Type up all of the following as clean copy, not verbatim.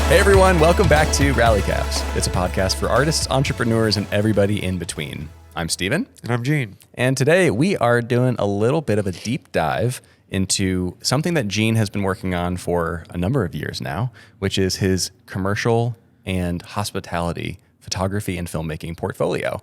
Hey everyone, welcome back to Rallycaps. It's a podcast for artists, entrepreneurs, and everybody in between. I'm Steven. And I'm Gene. And today we are doing a little bit of a deep dive into something that Gene has been working on for a number of years now, which is his commercial and hospitality photography and filmmaking portfolio.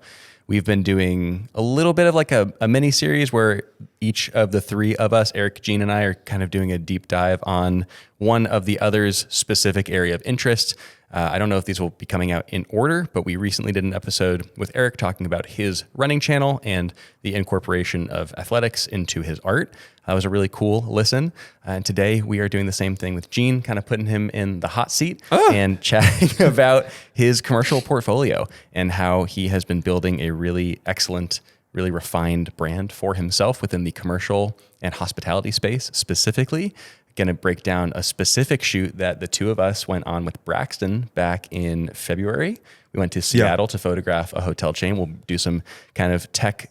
We've been doing a little bit of like a mini series where each of the three of us, Eric, Gene, and I, are kind of doing a deep dive on one of the other's specific area of interest. I don't know if these will be coming out in order, but we recently did an episode with Eric talking about his running channel and the incorporation of athletics into his art. That was a really cool listen. And today we are doing the same thing with Gene, kind of putting him in the hot seat and chatting about his commercial portfolio and how he has been building a really excellent, really refined brand for himself within the commercial and hospitality space specifically. Going to break down a specific shoot that the two of us went on with Braxton back in February. We went to Seattle to photograph a hotel chain. We'll do some kind of tech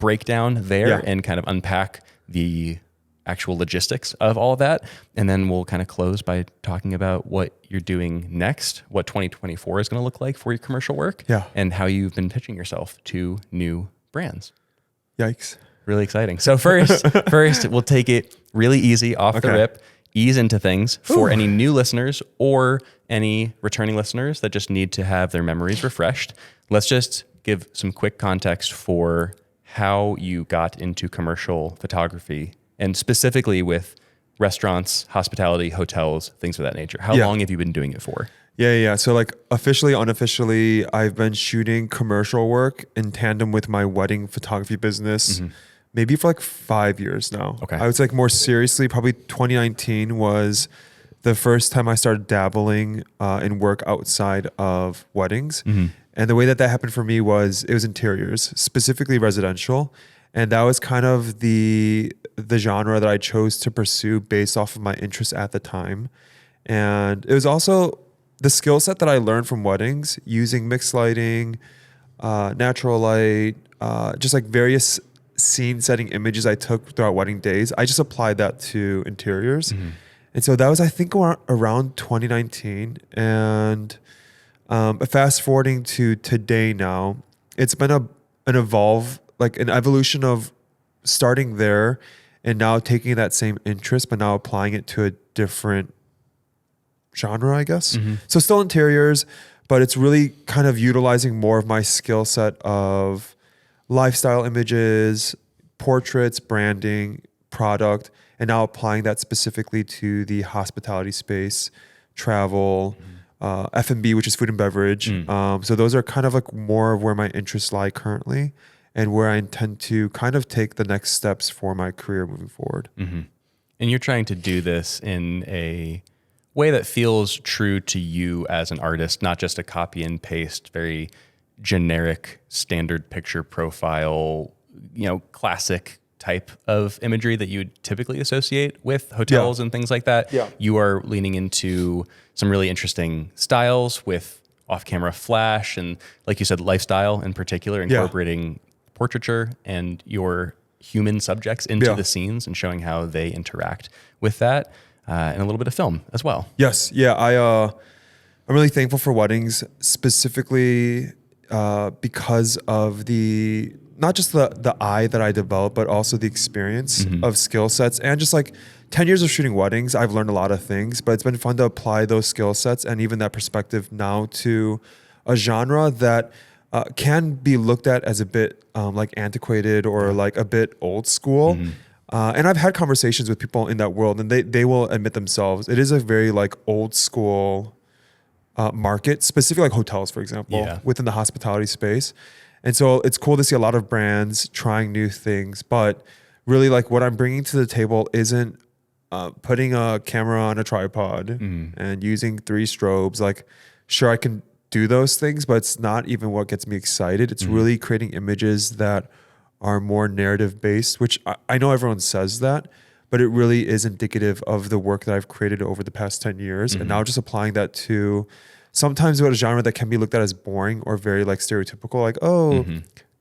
breakdown there and kind of unpack the actual logistics of all of that. And then we'll kind of close by talking about what you're doing next, what 2024 is going to look like for your commercial work, and how you've been pitching yourself to new brands. Yikes. Really exciting. So first, we'll take it really easy off the rip, ease into things for any new listeners or any returning listeners that just need to have their memories refreshed. Let's just give some quick context for how you got into commercial photography and specifically with restaurants, hospitality, hotels, things of that nature. How long have you been doing it for? Yeah. So like officially, unofficially, I've been shooting commercial work in tandem with my wedding photography business. Maybe for like 5 years now. Okay. I would say like more seriously, probably 2019 was the first time I started dabbling in work outside of weddings. And the way that happened for me was it was interiors, specifically residential. And that was kind of the genre that I chose to pursue based off of my interest at the time. And it was also the skill set that I learned from weddings using mixed lighting, natural light, just like various scene setting images I took throughout wedding days. I just applied that to interiors. And so that was, I think, around 2019. And fast forwarding to today now, it's been an evolution of starting there and now taking that same interest, but now applying it to a different genre, I guess. So still interiors, but it's really kind of utilizing more of my skill set of lifestyle images, portraits, branding, product, and now applying that specifically to the hospitality space, travel, F&B, which is food and beverage. So those are kind of like more of where my interests lie currently and where I intend to kind of take the next steps for my career moving forward. And you're trying to do this in a way that feels true to you as an artist, not just a copy and paste, very generic standard picture profile, classic type of imagery that you would typically associate with hotels and things like that. You are leaning into some really interesting styles with off-camera flash and, like you said, lifestyle in particular, incorporating portraiture and your human subjects into the scenes and showing how they interact with that, and a little bit of film as well. Yes. Yeah. I'm really thankful for weddings, specifically because of not just the eye that I developed, but also the experience of skill sets. And just like 10 years of shooting weddings, I've learned a lot of things, but it's been fun to apply those skill sets and even that perspective now to a genre that can be looked at as a bit like antiquated or like a bit old school. And I've had conversations with people in that world and they will admit themselves, it is a very like old school market, specifically like hotels, for example, within the hospitality space. And so it's cool to see a lot of brands trying new things, but really like what I'm bringing to the table isn't putting a camera on a tripod and using 3 strobes. Like, sure, I can do those things, but it's not even what gets me excited. It's really creating images that are more narrative based, which I know everyone says that, but it really is indicative of the work that I've created over the past 10 years. And now just applying that to sometimes what a genre that can be looked at as boring or very like stereotypical, like,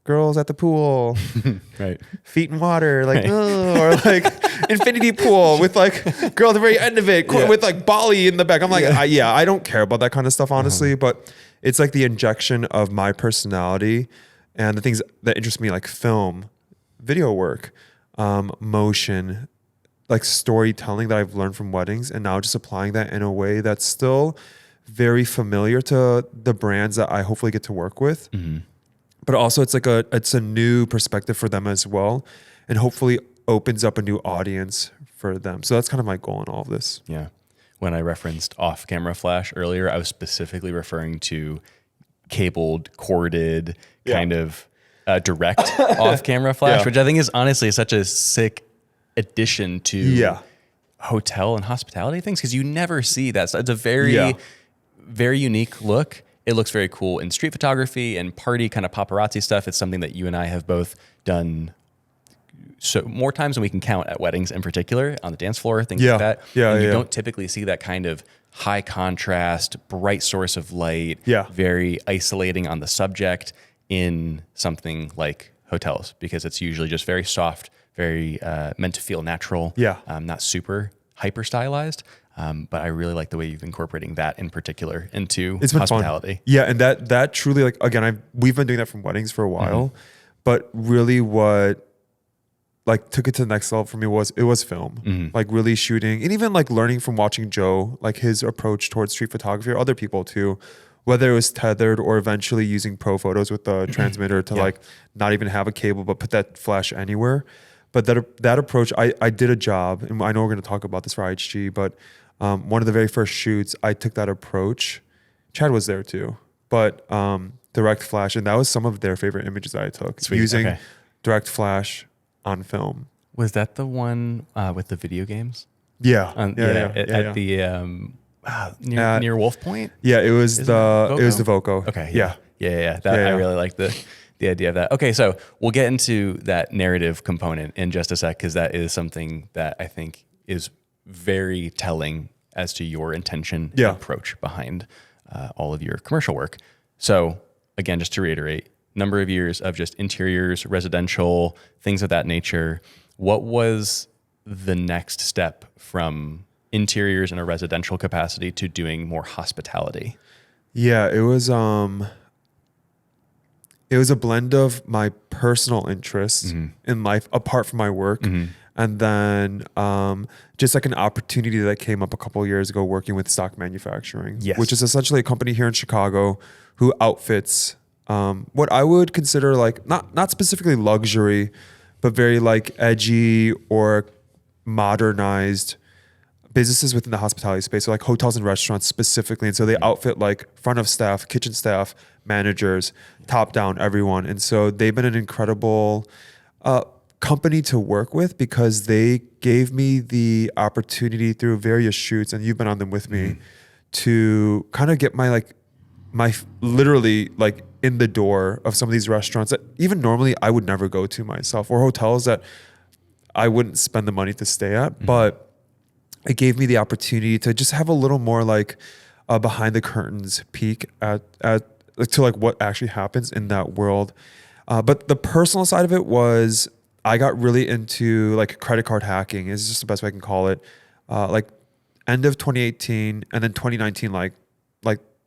girls at the pool, Right. feet in water, like, Right. oh, or like infinity pool with like girl at the very end of it with like Bali in the back. I'm like, I don't care about that kind of stuff, honestly, but it's like the injection of my personality and the things that interest me, like film, video work, motion, like storytelling that I've learned from weddings, and now just applying that in a way that's still very familiar to the brands that I hopefully get to work with. But also it's a new perspective for them as well, and hopefully opens up a new audience for them. So that's kind of my goal in all of this. Yeah. When I referenced off-camera flash earlier, I was specifically referring to cabled, corded, kind of direct off-camera flash, which I think is honestly such a sick addition to hotel and hospitality things, because you never see that. So it's a very, very unique look. It looks very cool in street photography and party kind of paparazzi stuff. It's something that you and I have both done so more times than we can count at weddings in particular, on the dance floor, things like that. And you don't typically see that kind of high contrast, bright source of light, very isolating on the subject in something like hotels, because it's usually just very soft, very meant to feel natural, not super hyper stylized. But I really like the way you've incorporating that in particular into hospitality. Fun. Yeah, and that truly, like, again, we've been doing that from weddings for a while, but really what like took it to the next level for me was film, like really shooting, and even like learning from watching Joe, like his approach towards street photography, or other people too, whether it was tethered or eventually using pro photos with the transmitter to like not even have a cable, but put that flash anywhere. But that approach, I did a job, and I know we're going to talk about this for IHG, but one of the very first shoots, I took that approach. Chad was there too, but direct flash, and that was some of their favorite images that I took. Sweet. Using direct flash on film. Was that the one with the video games? Yeah. At the near Wolf Point? Yeah, it was the Voco. Okay. Yeah. I really like the idea of that. Okay, so we'll get into that narrative component in just a sec, because that is something that I think is very telling as to your intention and approach behind all of your commercial work. So again, just to reiterate, number of years of just interiors, residential, things of that nature. What was the next step from interiors in a residential capacity to doing more hospitality? Yeah, it was a blend of my personal interests in life apart from my work. And then just like an opportunity that came up a couple of years ago working with Stock Manufacturing, which is essentially a company here in Chicago who outfits what I would consider like not specifically luxury, but very like edgy or modernized businesses within the hospitality space, so like hotels and restaurants specifically. And so they outfit like front of staff, kitchen staff, managers, top down, everyone. And so they've been an incredible company to work with, because they gave me the opportunity through various shoots, and you've been on them with me, to kind of get my literally like in the door of some of these restaurants that even normally I would never go to myself, or hotels that I wouldn't spend the money to stay at. But it gave me the opportunity to just have a little more like a behind the curtains peek at to like what actually happens in that world. But the personal side of it was I got really into like credit card hacking, is just the best way I can call it. Like end of 2018 and then 2019, like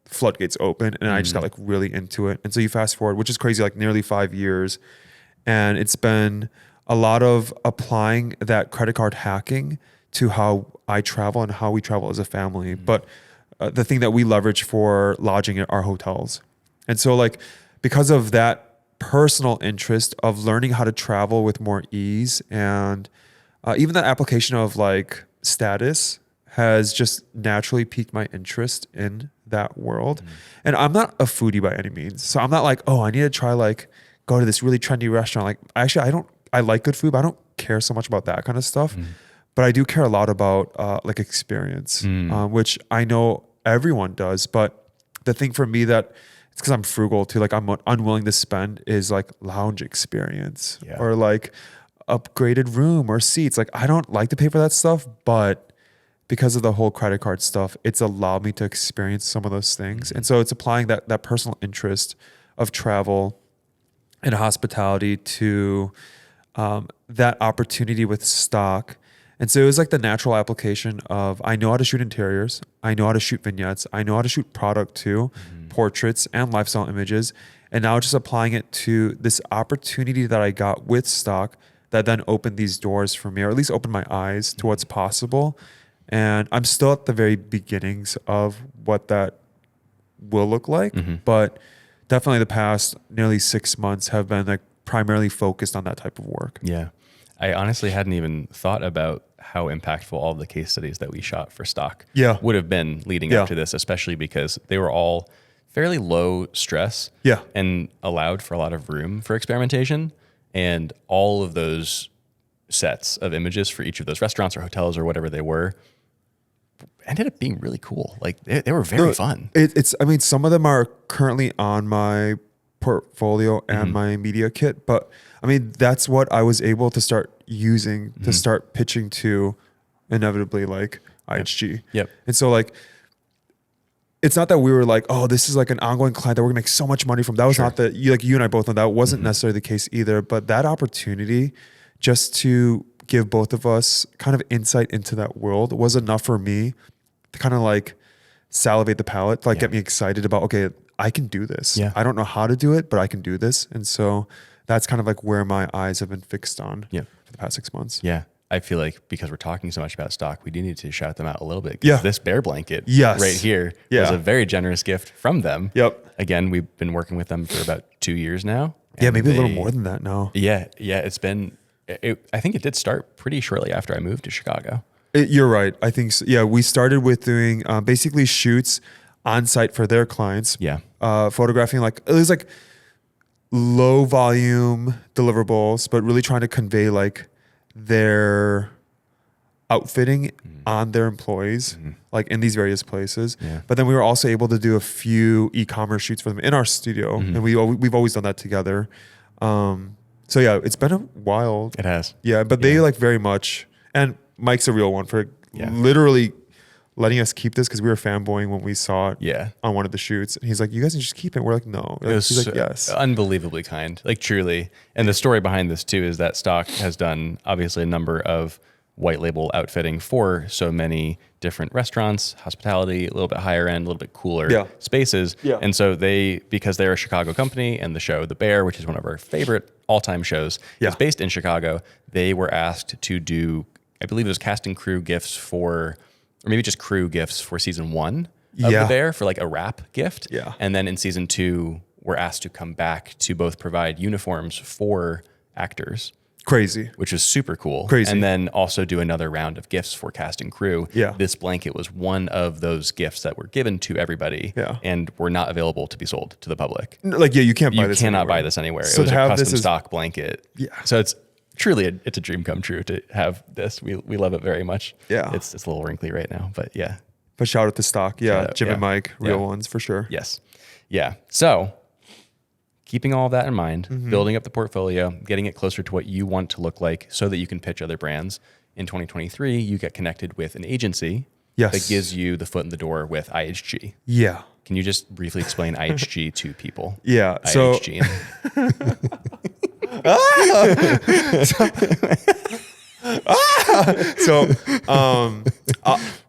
floodgates open, and I just got like really into it. And so you fast forward, which is crazy, like nearly 5 years. And it's been a lot of applying that credit card hacking to how I travel and how we travel as a family. But the thing that we leverage for lodging at our hotels. And so like, because of that personal interest of learning how to travel with more ease, and even the application of like status has just naturally piqued my interest in that world. And I'm not a foodie by any means. So I'm not like, oh, I need to try like go to this really trendy restaurant. Like actually I like good food, but I don't care so much about that kind of stuff. But I do care a lot about like experience, which I know everyone does. But the thing for me that it's because I'm frugal too, like I'm unwilling to spend, is like lounge experience or like upgraded room or seats. Like I don't like to pay for that stuff, but because of the whole credit card stuff, it's allowed me to experience some of those things. And so it's applying that personal interest of travel and hospitality to that opportunity with stock. And so it was like the natural application of I know how to shoot interiors, I know how to shoot vignettes, I know how to shoot product too, portraits and lifestyle images. And now just applying it to this opportunity that I got with stock that then opened these doors for me, or at least opened my eyes to what's possible. And I'm still at the very beginnings of what that will look like, but definitely the past nearly 6 months have been like primarily focused on that type of work. Yeah. I honestly hadn't even thought about how impactful all of the case studies that we shot for stock would have been leading up to this, especially because they were all fairly low stress and allowed for a lot of room for experimentation. And all of those sets of images for each of those restaurants or hotels or whatever they were ended up being really cool. Like they were very fun. I mean, some of them are currently on my portfolio and my media kit, but I mean, that's what I was able to start using to start pitching to inevitably like IHG. Yep. And so like, it's not that we were like, oh, this is like an ongoing client that we're gonna make so much money from. That was not the, you and I both know that wasn't necessarily the case either, but that opportunity just to give both of us kind of insight into that world was enough for me to kind of like salivate the palate, to like get me excited about, okay, I can do this. Yeah. I don't know how to do it, but I can do this. And so that's kind of like where my eyes have been fixed on for the past 6 months. Yeah. I feel like because we're talking so much about stock, we do need to shout them out a little bit. This bear blanket right here was a very generous gift from them. Again, we've been working with them for about 2 years now. Yeah, maybe a little more than that now. Yeah. It's been, I think it did start pretty shortly after I moved to Chicago. You're right. I think so. Yeah, we started with doing basically shoots on site for their clients. Photographing like, it was like low volume deliverables, but really trying to convey like their outfitting on their employees, like in these various places. But then we were also able to do a few e-commerce shoots for them in our studio, and we've always done that together. So yeah, it's been a while. It has. Yeah, but they like very much, and Mike's a real one for literally letting us keep this because we were fanboying when we saw it on one of the shoots. And he's like, you guys can just keep it. We're like, no. He's like, yes. Unbelievably kind, like truly. And the story behind this too is that Stock has done obviously a number of white label outfitting for so many different restaurants, hospitality, a little bit higher end, a little bit cooler spaces. And so because they're a Chicago company and the show The Bear, which is one of our favorite all-time shows, is based in Chicago, they were asked to do, I believe it was cast and crew gifts for, or maybe just crew gifts for season 1 of The Bear for like a wrap gift. And then in season 2, we're asked to come back to both provide uniforms for actors. Crazy. Which was super cool. Crazy. And then also do another round of gifts for cast and crew. This blanket was one of those gifts that were given to everybody and were not available to be sold to the public. Like, you can't buy this You cannot anywhere. buy this anywhere. So it was a have custom stock blanket. So it's truly, it's a dream come true to have this. We love it very much. It's a little wrinkly right now, but yeah. But shout out to Stock. Jim and Mike, real ones for sure. Yes. Yeah. So keeping all of that in mind, building up the portfolio, getting it closer to what you want to look like so that you can pitch other brands. In 2023, you get connected with an agency that gives you the foot in the door with IHG. Can you just briefly explain IHG to people? IHG.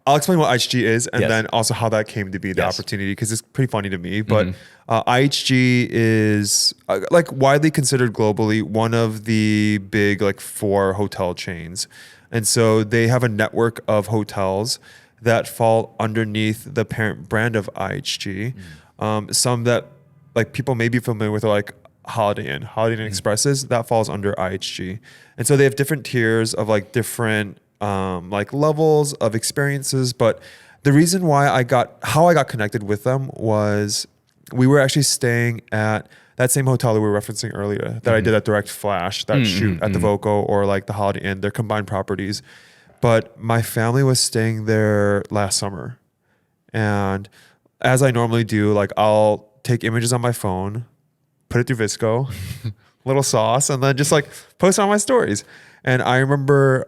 I'll explain what IHG is and then also how that came to be the opportunity, because it's pretty funny to me. But IHG is like widely considered globally one of the big like 4 hotel chains. And so they have a network of hotels that fall underneath the parent brand of IHG. Some that like people may be familiar with are like Holiday Inn Expresses, that falls under IHG. And so they have different tiers of like different like levels of experiences. But the reason why how I got connected with them was we were actually staying at that same hotel that we were referencing earlier that I did that direct flash, that shoot at the Voco or like the Holiday Inn, they're combined properties. But my family was staying there last summer. And as I normally do, like I'll take images on my phone, put it through Visco, little sauce, and then just like post on my stories. And I remember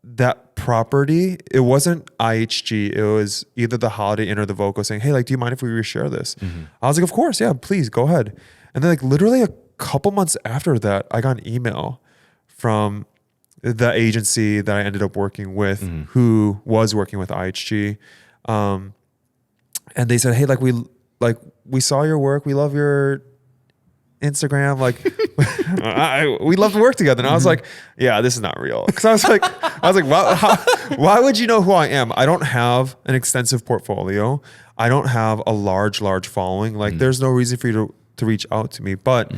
that property, it wasn't IHG, it was either the Holiday Inn or the Voco saying, hey, like, do you mind if we reshare this? I was like, of course, yeah, please go ahead. And then like literally a couple months after that, I got an email from the agency that I ended up working with, who was working with IHG. And they said, hey, we saw your work. We love your Instagram. Like, we love to work together. And I was like, yeah, this is not real. Cause I was like, why would you know who I am? I don't have an extensive portfolio. I don't have a large following. Like there's no reason for you to reach out to me. But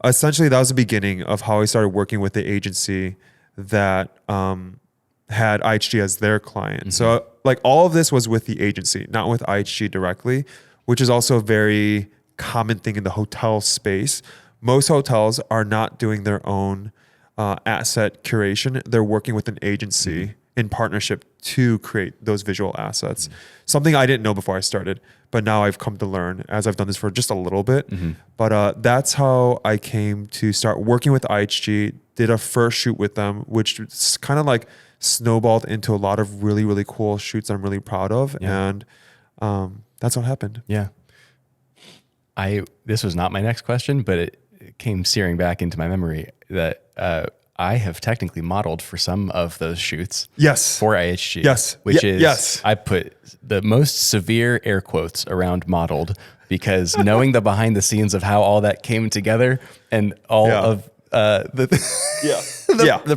essentially that was the beginning of how I started working with the agency that had IHG as their client. So like all of this was with the agency, not with IHG directly, which is also a very common thing in the hotel space. Most hotels are not doing their own asset curation. They're working with an agency in partnership to create those visual assets. Something I didn't know before I started, but now I've come to learn as I've done this for just a little bit. But that's how I came to start working with IHG, did a first shoot with them, which kind of like snowballed into a lot of really, really cool shoots I'm really proud of. And that's what happened. Yeah. This was not my next question, but it came searing back into my memory that I have technically modeled for some of those shoots. Yes. For IHG. Yes. Which is, yes. I put the most severe air quotes around modeled, because knowing the behind the scenes of how all that came together and all of the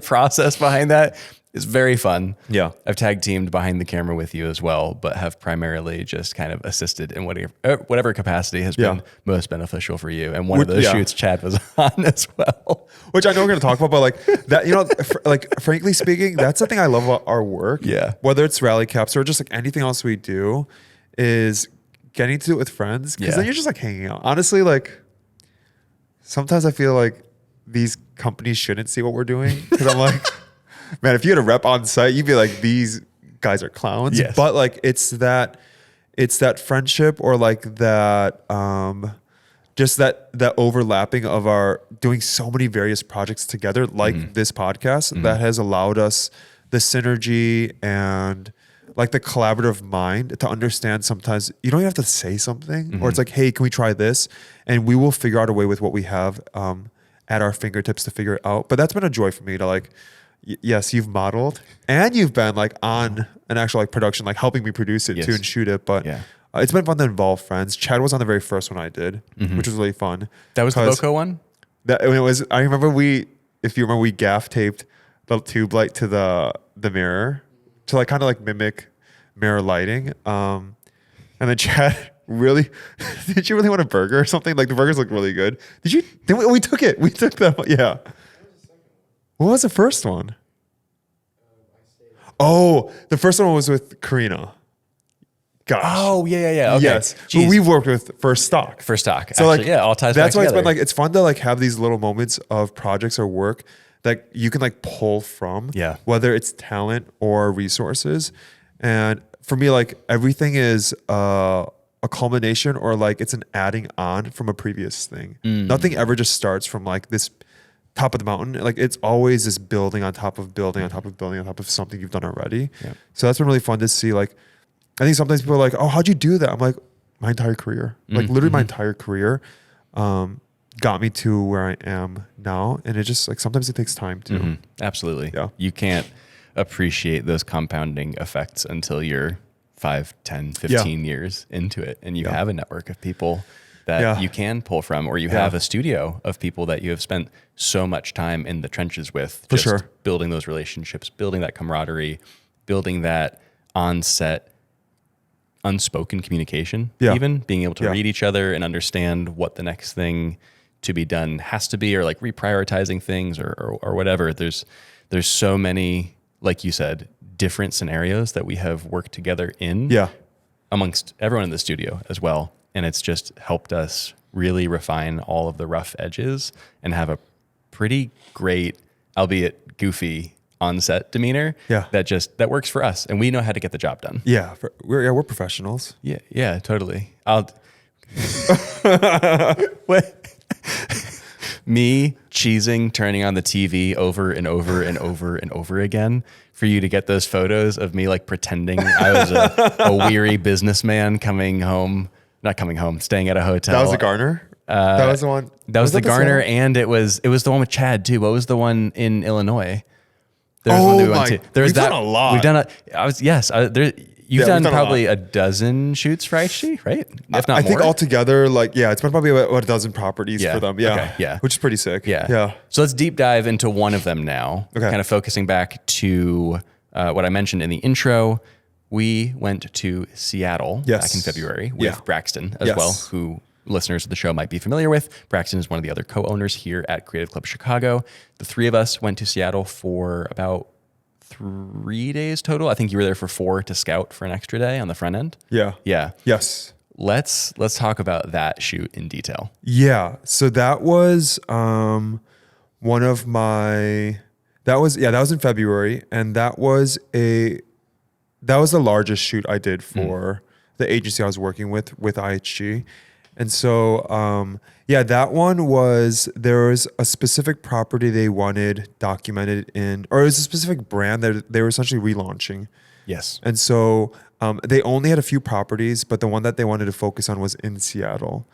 process behind that is very fun. Yeah. I've tag teamed behind the camera with you as well, but have primarily just kind of assisted in whatever capacity has been most beneficial for you. And one of those shoots Chad was on as well. Which I know we're going to talk about, but like that, like frankly speaking, that's the thing I love about our work. Yeah. Whether it's rally caps or just like anything else we do, is getting to do it with friends. Cause then you're just like hanging out. Honestly, like sometimes I feel like these companies shouldn't see what we're doing. Cause I'm like, man, if you had a rep on site, you'd be like, these guys are clowns. Yes. But like, it's that friendship, or like that, just that overlapping of our doing so many various projects together, like this podcast, that has allowed us the synergy and like the collaborative mind to understand sometimes you don't even have to say something, or it's like, hey, can we try this? And we will figure out a way with what we have at our fingertips to figure it out. But that's been a joy for me to like, yes, you've modeled and you've been like on an actual like production, like helping me produce it too and shoot it. But it's been fun to involve friends. Chad was on the very first one I did, which was really fun. That was the Voco one? I remember if you remember, we gaff taped the tube light to the mirror to like kind of like mimic mirror lighting. And then Chad really, did you really want a burger or something? Like the burgers look really good. We took it. We took them. Yeah. What was the first one? Oh, the first one was with Karina. Gosh. Oh, yeah. Okay. Yes. Who we've worked with for stock. For stock. So actually, like, all ties that's back why together. it's been like, it's fun to like have these little moments of projects or work that you can like pull from, whether it's talent or resources. And for me, like everything is a culmination, or like it's an adding on from a previous thing. Nothing ever just starts from like this top of the mountain. Like it's always this building on top of building on top of building on top of something you've done already. So that's been really fun to see. Like, I think sometimes people are like, oh, how'd you do that? I'm like, my entire career, like literally my entire career, got me to where I am now. And it just like, sometimes it takes time too. Absolutely. Yeah. You can't appreciate those compounding effects until you're 5, 10, 15 years into it. And you have a network of people that you can pull from, or you have a studio of people that you have spent so much time in the trenches with, for sure, building those relationships, building that camaraderie, building that on-set unspoken communication, even being able to read each other and understand what the next thing to be done has to be, or like reprioritizing things or whatever. There's so many, like you said, different scenarios that we have worked together in amongst everyone in the studio as well. And it's just helped us really refine all of the rough edges and have a pretty great, albeit goofy, on-set demeanor that works for us. And we know how to get the job done. Yeah. We're professionals. Yeah, totally. Me cheesing, turning on the TV over and over and over and over again for you to get those photos of me like pretending I was a weary businessman staying at a hotel. That was a Garner? That was the one. That was the Garner, Seattle? and it was the one with Chad too. What was the one in Illinois? There was one Oh that we went my! to. There's We've that. done a lot. We've done a. I was yes. There. You've Yeah, done we've done a probably lot. a dozen shoots for IHG, right? If not I think more. altogether, like, yeah, it's been probably about a dozen properties Yeah. for them. Yeah. Okay. Yeah. Which is pretty sick. Yeah. Yeah. So let's deep dive into one of them now. Okay. Kind of focusing back to what I mentioned in the intro. We went to Seattle back in February with Yeah. Braxton as Yes. well, who listeners of the show might be familiar with. Braxton is one of the other co-owners here at Creative Club Chicago. The three of us went to Seattle for about 3 days total. I think you were there for 4 to scout for an extra day on the front end. Yeah. Yeah. Yes. Let's talk about that shoot in detail. Yeah. So that was one of my that was in February, and that was the largest shoot I did for the agency I was working with IHG. And so that one was, there was a specific property they wanted documented in, or it was a specific brand that they were essentially relaunching. Yes. And so they only had a few properties, but the one that they wanted to focus on was in Seattle.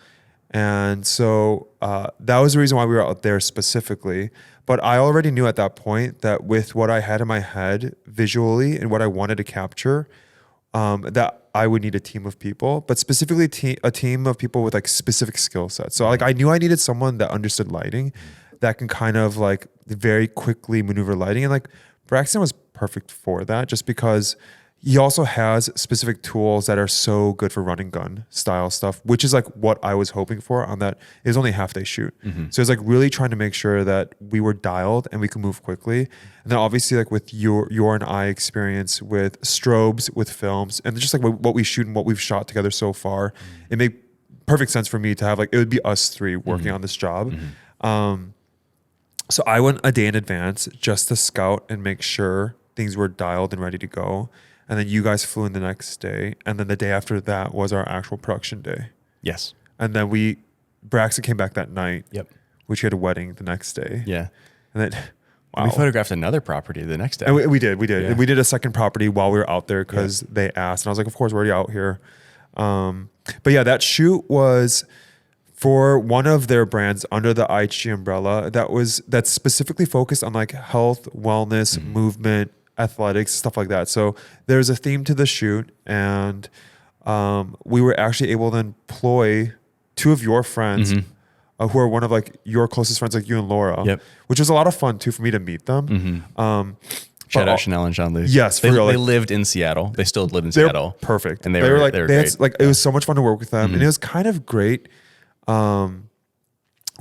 And so that was the reason why we were out there specifically. But I already knew at that point that with what I had in my head visually and what I wanted to capture, that I would need a team of people, but specifically a team of people with like specific skill sets. So like I knew I needed someone that understood lighting, that can kind of like very quickly maneuver lighting. And like Braxton was perfect for that, just because he also has specific tools that are so good for run and gun style stuff, which is like what I was hoping for on that. It was only a half day shoot. So it's like really trying to make sure that we were dialed and we could move quickly. And then obviously like with your and I experience with strobes, with films, and just like what we shoot and what we've shot together so far, it made perfect sense for me to have like, it would be us three working on this job. So I went a day in advance just to scout and make sure things were dialed and ready to go. And then you guys flew in the next day. And then the day after that was our actual production day. Yes. And then Braxton came back that night. Yep. Which we had a wedding the next day. Yeah. And then, wow. We photographed another property the next day. And we did. Yeah. And we did a second property while we were out there because they asked. And I was like, of course, we're already out here. But yeah, that shoot was for one of their brands under the IHG umbrella that's specifically focused on like health, wellness, movement, athletics, stuff like that. So there's a theme to the shoot, and we were actually able to employ 2 of your friends who are one of like your closest friends, like you and Laura, which was a lot of fun too for me to meet them. Shout out Chanel and Jean-Luc. Yes, they, for real. They lived in Seattle. They still live in Seattle. Perfect. And they were like, they were they great. had, like, it was so much fun to work with them, and it was kind of great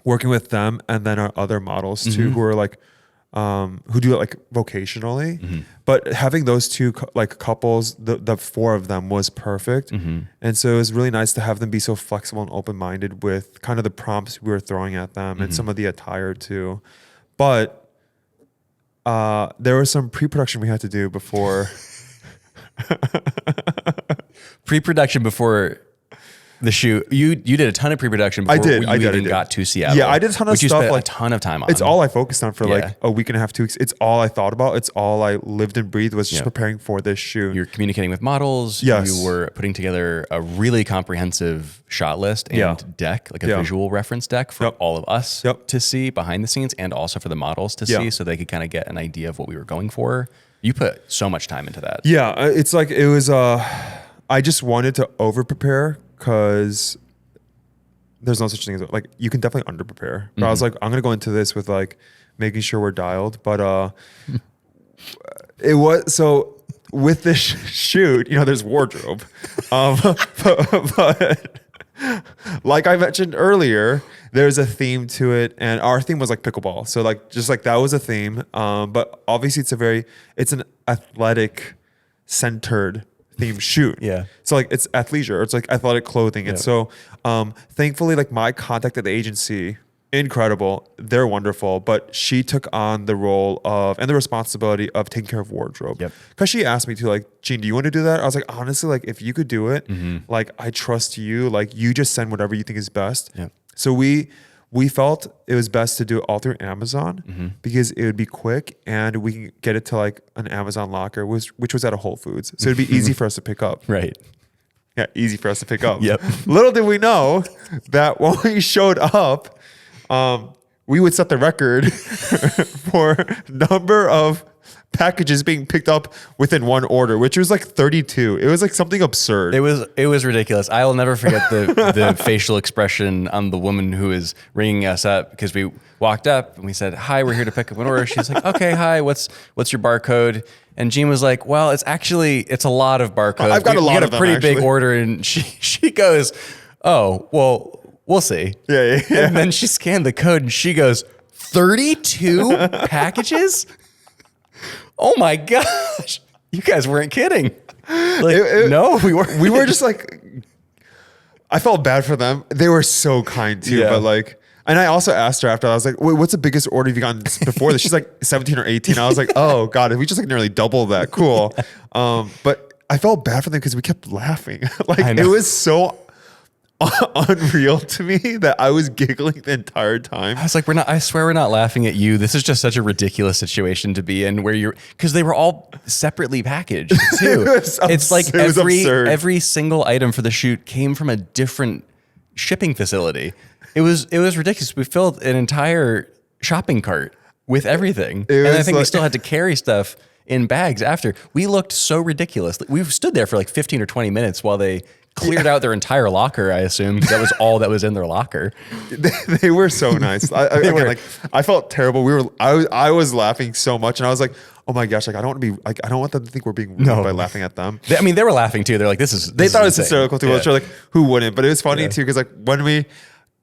working with them and then our other models too, who are like who do it like vocationally, but having those 2 like couples, the 4 of them was perfect. And so it was really nice to have them be so flexible and open-minded with kind of the prompts we were throwing at them and some of the attire too. But there was some pre-production we had to do before. Pre-production before the shoot. You did a ton of pre-production before you even got to Seattle. Yeah, I did a ton of which you stuff. spent Like a ton of time on. It's all I focused on for like a week and a half, 2 weeks. It's all I thought about. It's all I lived and breathed was just preparing for this shoot. You're communicating with models. Yes. You were putting together a really comprehensive shot list and deck, like a visual reference deck for all of us to see behind the scenes, and also for the models to see, so they could kind of get an idea of what we were going for. You put so much time into that. Yeah, it's like it was. I just wanted to over prepare because there's no such thing as like, you can definitely under prepare. But I was like, I'm gonna go into this with like making sure we're dialed. But it was so with this shoot, there's wardrobe, but like I mentioned earlier, there's a theme to it, and our theme was like pickleball. So like just like that was a theme. But obviously it's an athletic centered theme shoot. Yeah. So like it's athleisure, it's like athletic clothing. And so thankfully like my contact at the agency, incredible, they're wonderful, but she took on the role of and the responsibility of taking care of wardrobe. Because she asked me to like, Gene, do you want to do that? I was like, honestly, like if you could do it, like I trust you, like you just send whatever you think is best. So we felt it was best to do it all through Amazon because it would be quick and we can get it to like an Amazon locker, which was at a Whole Foods. So it'd be easy for us to pick up. Right. Yeah, easy for us to pick up. Yep. Little did we know that when we showed up, we would set the record for number of packages being picked up within one order, which was like 32. It was like something absurd. It was ridiculous. I will never forget the facial expression on the woman who was ringing us up, because we walked up and we said, "Hi, we're here to pick up an order." She's like, "Okay, hi. What's your barcode?" And Gene was like, "Well, it's a lot of barcodes. I've got a lot we got of a them, pretty big actually." order." And she goes, "Oh, well, we'll see." Yeah. And then she scanned the code and she goes, 32 packages? Oh my gosh. You guys weren't kidding. Like, no, we weren't. We were just like, I felt bad for them. They were so kind too, Yeah. but like, and I also asked her after, I was like, "Wait, what's the biggest order you've gotten before this?" She's like 17 or 18. I was like, "Oh God, we just like nearly double that." Cool. But I felt bad for them because we kept laughing. Like it was so unreal to me that I was giggling the entire time. I was like, I swear we're not laughing at you. This is just such a ridiculous situation to be in, where because they were all separately packaged too. It's like every single item for the shoot came from a different shipping facility. It was ridiculous. We filled an entire shopping cart with everything. And I think we still had to carry stuff in bags after. We looked so ridiculous. We stood there for like 15 or 20 minutes while they cleared out their entire locker, I assume. That was all that was in their locker. They were so nice. I felt terrible. I was laughing so much, and I was like, "Oh my gosh!" Like I don't want to be. Like I don't want them to think we're being rude by laughing at them. They were laughing too. They're like, "This is." They thought it was insane. hysterical too. Yeah. Which are like, who wouldn't? But it was funny too, because like when we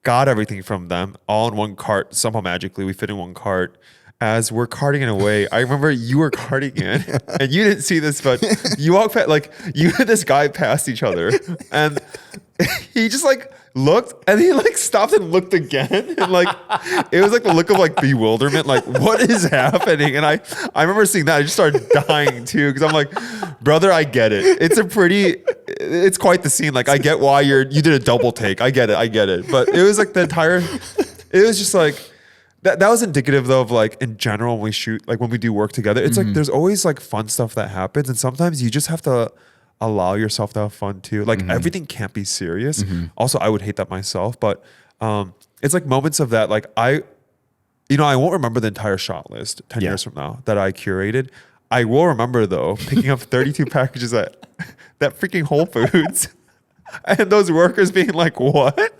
got everything from them all in one cart, somehow magically we fit in one cart. As we're carting it away, I remember you were carting it, and you didn't see this, but you walked past, like you and this guy passed each other, and he just like looked, and he like stopped and looked again, and like it was like the look of like bewilderment, like what is happening? And I remember seeing that, I just started dying too, because I'm like, brother, I get it. It's quite the scene. Like I get why you did a double take. I get it. But it was like it was just like. That was indicative though of like in general when we shoot, like when we do work together, it's like there's always like fun stuff that happens, and sometimes you just have to allow yourself to have fun too. Like everything can't be serious. Also, I would hate that myself, but it's like moments of that. Like I won't remember the entire shot list 10 years from now that I curated. I will remember though picking up 32 packages at that freaking Whole Foods, and those workers being like, "What?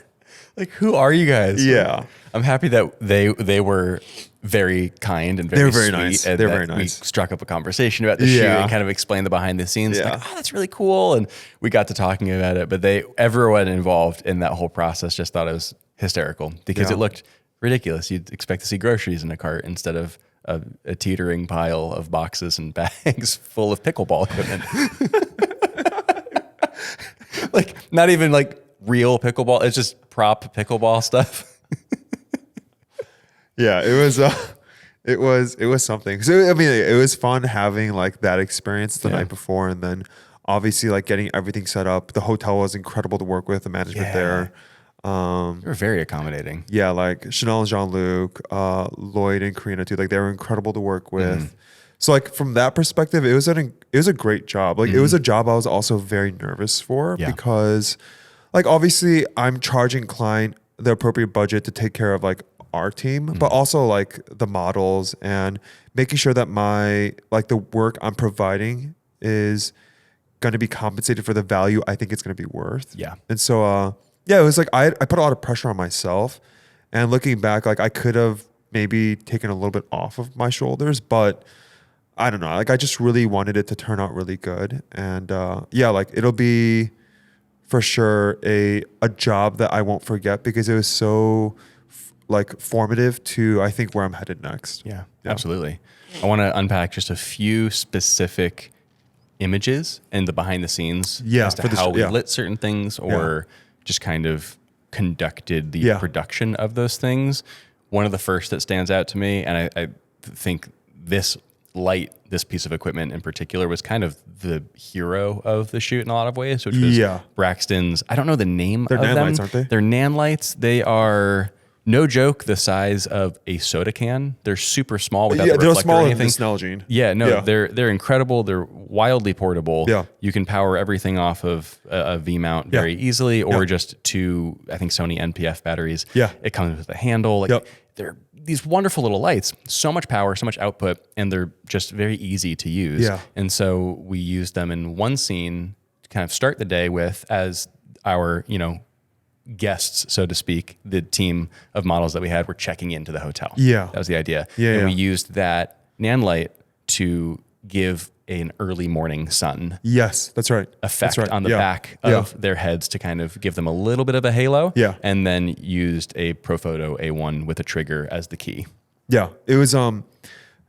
Like, who are you guys?" Yeah. I'm happy that they were very kind and very very sweet. nice. And They're that very nice. We struck up a conversation about the shoot and kind of explained the behind the scenes. Yeah. Like, oh, that's really cool. And we got to talking about it. But everyone involved in that whole process just thought it was hysterical because it looked ridiculous. You'd expect to see groceries in a cart instead of a teetering pile of boxes and bags full of pickleball equipment. Like, not even like real pickleball. It's just prop pickleball stuff. Yeah, it was something. So I mean, it was fun having like that experience the night before, and then obviously like getting everything set up. The hotel was incredible to work with. The management there, They were very accommodating. yeah, like Chanel and Jean-Luc, Lloyd and Karina too. Like they were incredible to work with. So like from that perspective, it was a great job. Like it was a job I was also very nervous for because, like obviously I'm charging client the appropriate budget to take care of like our team, but also like the models and making sure that the work I'm providing is going to be compensated for the value I think it's going to be worth. Yeah. And so, it was like, I put a lot of pressure on myself, and looking back, like I could have maybe taken a little bit off of my shoulders, but I don't know. Like I just really wanted it to turn out really good. And, like it'll be for sure a job that I won't forget because it was so like formative to I think where I'm headed next. Yeah, absolutely. I want to unpack just a few specific images and the behind the scenes as to how we lit certain things or just kind of conducted the production of those things. One of the first that stands out to me, and I think this piece of equipment in particular was kind of the hero of the shoot in a lot of ways, which was Braxton's, I don't know the name of them. They're nan lights, aren't they? They're nan lights. They are no joke, the size of a soda can. They're super small without the they're reflector or smaller than anything. this Nalgene. Yeah, no, Yeah. they're incredible. They're wildly portable. Yeah. You can power everything off of a V mount very easily, or just two, I think, Sony NPF batteries. Yeah. It comes with a handle. Like they're these wonderful little lights, so much power, so much output, and they're just very easy to use. Yeah. And so we used them in one scene to kind of start the day with as our, guests, so to speak. The team of models that we had were checking into the hotel. Yeah. That was the idea. Yeah, and yeah. we used that nan light to give an early morning sun Yes, that's right. effect That's right. on the back of their heads to kind of give them a little bit of a halo. Yeah. And then used a Profoto A1 with a trigger as the key. Yeah, it was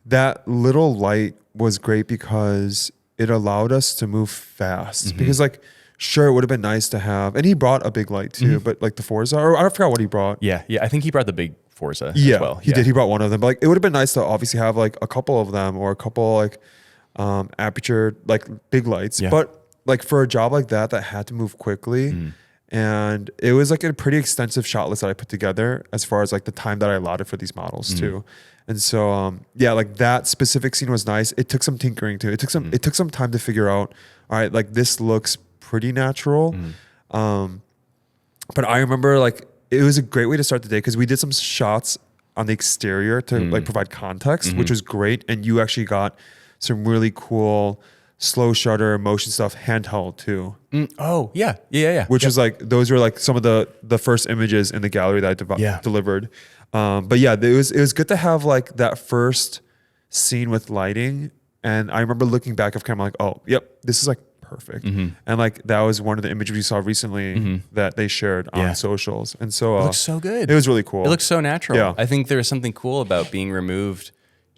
that little light was great because it allowed us to move fast. Because like, sure, it would have been nice to have, and he brought a big light too, but like the Forza, or I forgot what he brought. Yeah. I think he brought the big Forza Yeah, as well. he did. He brought one of them. But like, it would have been nice to obviously have like a couple of them or a couple like aperture like big lights. Yeah. But like for a job like that had to move quickly. And it was like a pretty extensive shot list that I put together as far as like the time that I allotted for these models too. And so like that specific scene was nice. It took some tinkering too. It took some time to figure out, all right, like this looks pretty natural. But I remember like it was a great way to start the day because we did some shots on the exterior to like provide context, which was great. And you actually got some really cool slow shutter motion stuff handheld too. Oh yeah. Which was like, those were like some of the first images in the gallery that I delivered. But yeah, it was good to have like that first scene with lighting. And I remember looking back of camera like, oh, yep, this is like perfect. And like, that was one of the images we saw recently that they shared on socials. And so It looks so good. it was really cool. It looks so natural. Yeah. I think there's something cool about being removed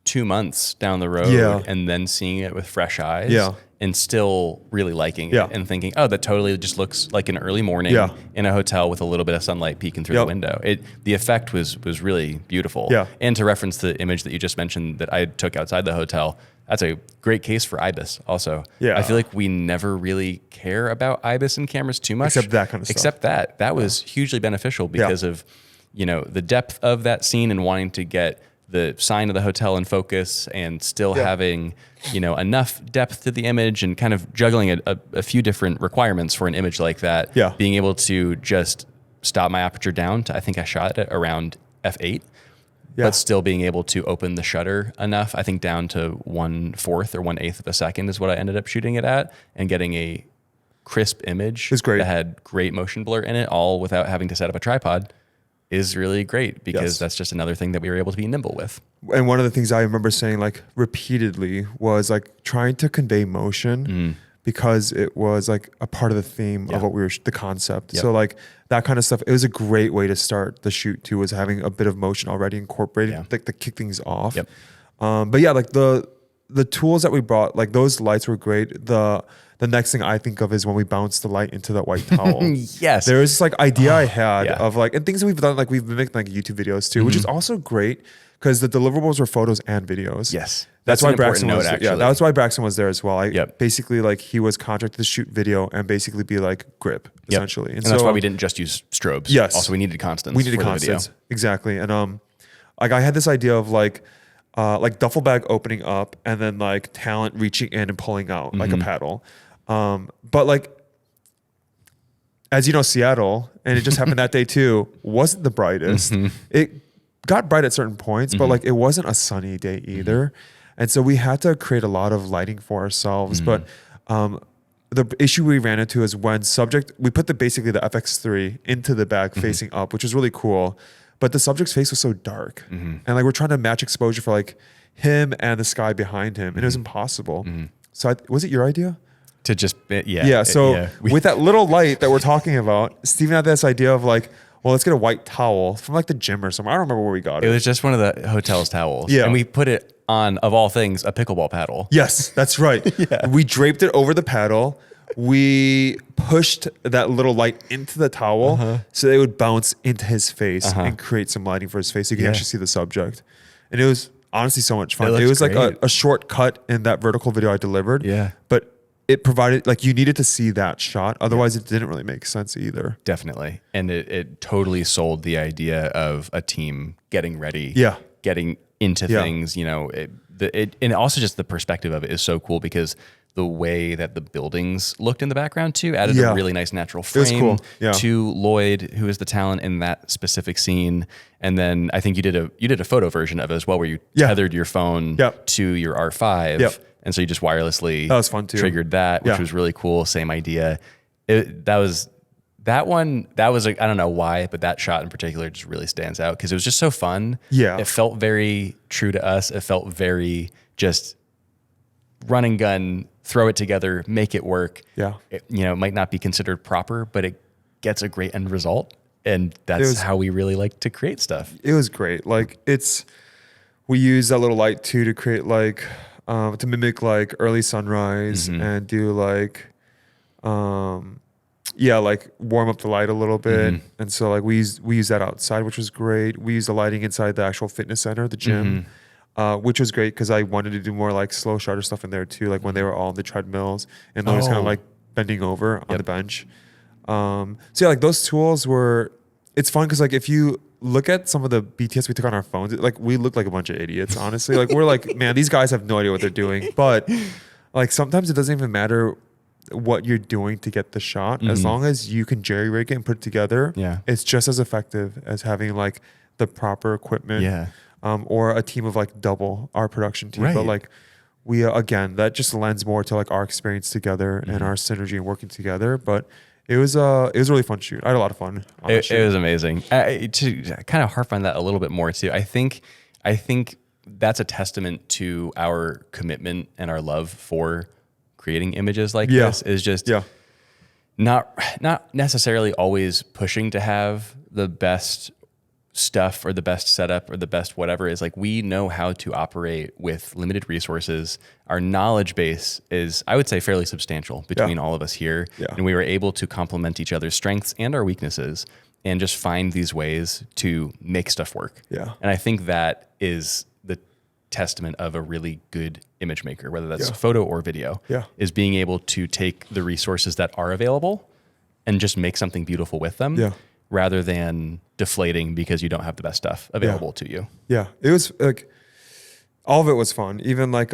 2 months down the road and then seeing it with fresh eyes and still really liking it and thinking, oh, that totally just looks like an early morning in a hotel with a little bit of sunlight peeking through the window. The effect was really beautiful. Yeah. And to reference the image that you just mentioned that I took outside the hotel, that's a great case for IBIS also. Yeah. I feel like we never really care about IBIS in cameras too much. Except that kind of stuff. Except that was hugely beneficial because of, the depth of that scene and wanting to get the sign of the hotel in focus and still having, enough depth to the image and kind of juggling a few different requirements for an image like that. Yeah. Being able to just stop my aperture down to, I think I shot it around f8. But still being able to open the shutter enough, I think down to 1/4 or 1/8 of a second is what I ended up shooting it at, and getting a crisp image great. that had great motion blur in it, all without having to set up a tripod, is really great because that's just another thing that we were able to be nimble with. And one of the things I remember saying like repeatedly was like trying to convey motion because it was like a part of the theme of what we were, the concept. So like that kind of stuff, it was a great way to start the shoot too, was having a bit of motion already incorporated, like to kick things off. But yeah, like the tools that we brought, like those lights were great. The next thing I think of is when we bounced the light into that white towel. Yes. There was this like idea I had of like, and things that we've done, like we've mimicked like YouTube videos too, which is also great because the deliverables were photos and videos. Yes. That's an why important Braxton note, was actually. yeah, that's why Braxton was there as well. Basically like he was contracted to shoot video and basically be like grip essentially. And that's why we didn't just use strobes. Yes. Also, we needed constants. We needed for constants. the video. Exactly. And like I had this idea of like duffel bag opening up and then like talent reaching in and pulling out like a paddle. But like, as you know, Seattle, and it just happened that day too, wasn't the brightest. It got bright at certain points, but like it wasn't a sunny day either. And so we had to create a lot of lighting for ourselves. But the issue we ran into is when we put basically the FX3 into the bag facing up, which was really cool. But the subject's face was so dark. And like we're trying to match exposure for like him and the sky behind him. And it was impossible. So was it your idea? To just, So with that little light that we're talking about, Steven had this idea of like, well, let's get a white towel from like the gym or somewhere. I don't remember where we got it. It was just one of the hotel's towels. Yeah. And we put it on, of all things, a pickleball paddle. Yes, that's right. We draped it over the paddle. We pushed that little light into the towel so they would bounce into his face and create some lighting for his face so you can actually see the subject. And it was honestly so much fun. It was like a shortcut in that vertical video I delivered. Yeah. But it provided like you needed to see that shot. Otherwise it didn't really make sense either. Definitely. And it totally sold the idea of a team getting ready, getting into things, you know, and also just the perspective of it is so cool because the way that the buildings looked in the background too added a really nice natural frame to Lloyd, who is the talent in that specific scene. And then I think you did a photo version of it as well, where you tethered your phone to your R5. And so you just wirelessly that was fun too. Triggered that, which was really cool. Same idea. That was I don't know why, but that shot in particular just really stands out because it was just so fun. Yeah. It felt very true to us. It felt very just run and gun, throw it together, make it work. Yeah. It, you know, it might not be considered proper, but it gets a great end result. And that's how we really like to create stuff. It was great. Like we use that little light too to create like, to mimic like early sunrise and do like, like warm up the light a little bit. And so like we use that outside, which was great. We use the lighting inside the actual fitness center, the gym, which was great because I wanted to do more like slow shutter stuff in there too. Like when they were all on the treadmills and they was kind of like bending over on the bench. So yeah, like those tools it's fun because like if you look at some of the BTS we took on our phones, like we look like a bunch of idiots, honestly. Like we're like, man, these guys have no idea what they're doing. But like sometimes it doesn't even matter what you're doing to get the shot. As long as you can jerry rig it and put it together, it's just as effective as having like the proper equipment or a team of like double our production team. But like we, again, that just lends more to like our experience together and our synergy and working together. But it was a really fun shoot. I had a lot of fun. It was amazing. To kind of harp on that a little bit more too, I think that's a testament to our commitment and our love for creating images like this. Is just not necessarily always pushing to have the best stuff or the best setup or the best whatever. Is like we know how to operate with limited resources. Our knowledge base is, I would say, fairly substantial between all of us here. And we were able to complement each other's strengths and our weaknesses and just find these ways to make stuff work. And I think that is the testament of a really good image maker, whether that's photo or video, is being able to take the resources that are available and just make something beautiful with them rather than deflating because you don't have the best stuff available to you. It was like, all of it was fun. Even like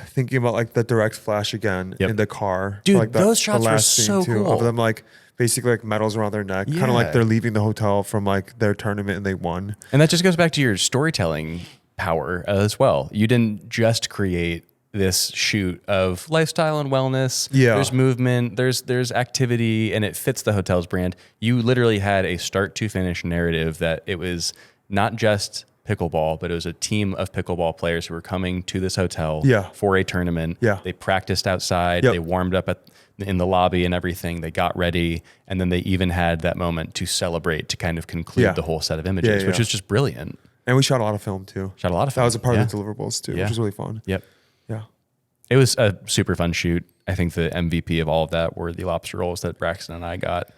thinking about like the direct flash again in the car. Dude, like those shots were so cool. Of them like basically like medals around their neck, kind of like they're leaving the hotel from like their tournament and they won. And that just goes back to your storytelling power as well. You didn't just create this shoot of lifestyle and wellness. There's movement, there's activity, and it fits the hotel's brand. You literally had a start to finish narrative that it was not just pickleball, but it was a team of pickleball players who were coming to this hotel for a tournament. They practiced outside, they warmed up in the lobby and everything, they got ready, and then they even had that moment to celebrate to kind of conclude the whole set of images, which is just brilliant. And we shot a lot of film too. That was a part of the deliverables too, which was really fun. Yeah. It was a super fun shoot. I think the MVP of all of that were the lobster rolls that Braxton and I got.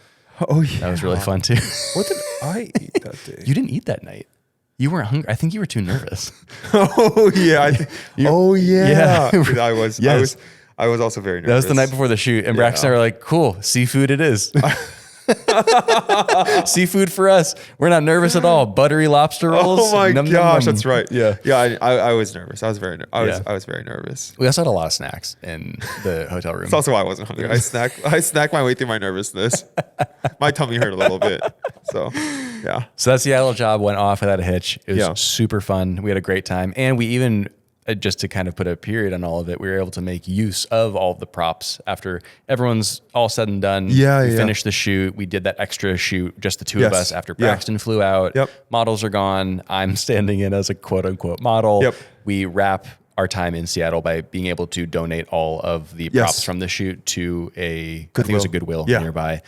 Oh yeah. That was really fun too. What did I eat that day? You didn't eat that night. You weren't hungry. I think you were too nervous. Oh yeah. I was. Yes. I was also very nervous. That was the night before the shoot, and Braxton and I were like, "Cool, seafood it is." Seafood for us. We're not nervous at all. Buttery lobster rolls. Oh my gosh, that's right. Yeah. I was nervous. I was very nervous. We also had a lot of snacks in the hotel room. That's also why I wasn't hungry. I snacked my way through my nervousness. My tummy hurt a little bit. So that Seattle job went off without a hitch. It was super fun. We had a great time, and we even, just to kind of put a period on all of it, we were able to make use of all of the props after everyone's all said and done. We finished the shoot. We did that extra shoot, just the two of us, after Braxton flew out. Models are gone. I'm standing in as a quote unquote model. We wrap our time in Seattle by being able to donate all of the props from the shoot to I think it was a Goodwill nearby,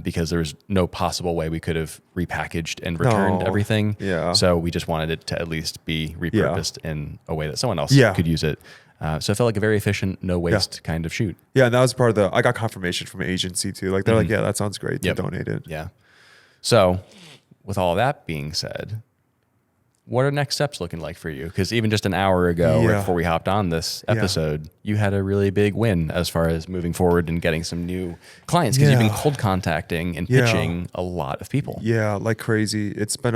because there was no possible way we could have repackaged and returned everything. So we just wanted it to at least be repurposed in a way that someone else could use it. So it felt like a very efficient, no waste kind of shoot. Yeah, and that was part of I got confirmation from an agency too. Like they're like, yeah, that sounds great to donate it. So with all that being said, what are next steps looking like for you? Because even just an hour ago, right Yeah. before we hopped on this Yeah. episode, you had a really big win as far as moving forward and getting some new clients because you've been Yeah. cold contacting and Yeah. pitching a lot of people. Yeah, like crazy. It's been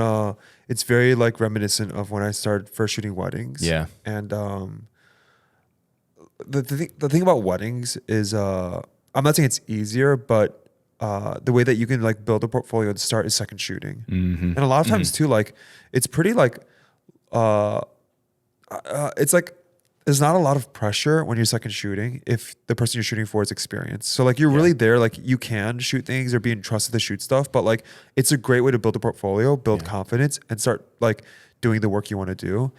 it's very like reminiscent of when I started first shooting weddings. Yeah. And the thing about weddings is I'm not saying it's easier, but the way that you can like build a portfolio to start is second shooting. And a lot of times too, like it's pretty like it's like there's not a lot of pressure when you're second shooting if the person you're shooting for is experienced. So like you're really there, like you can shoot things or be entrusted to shoot stuff, but like it's a great way to build a portfolio, build confidence, and start like doing the work you want to do.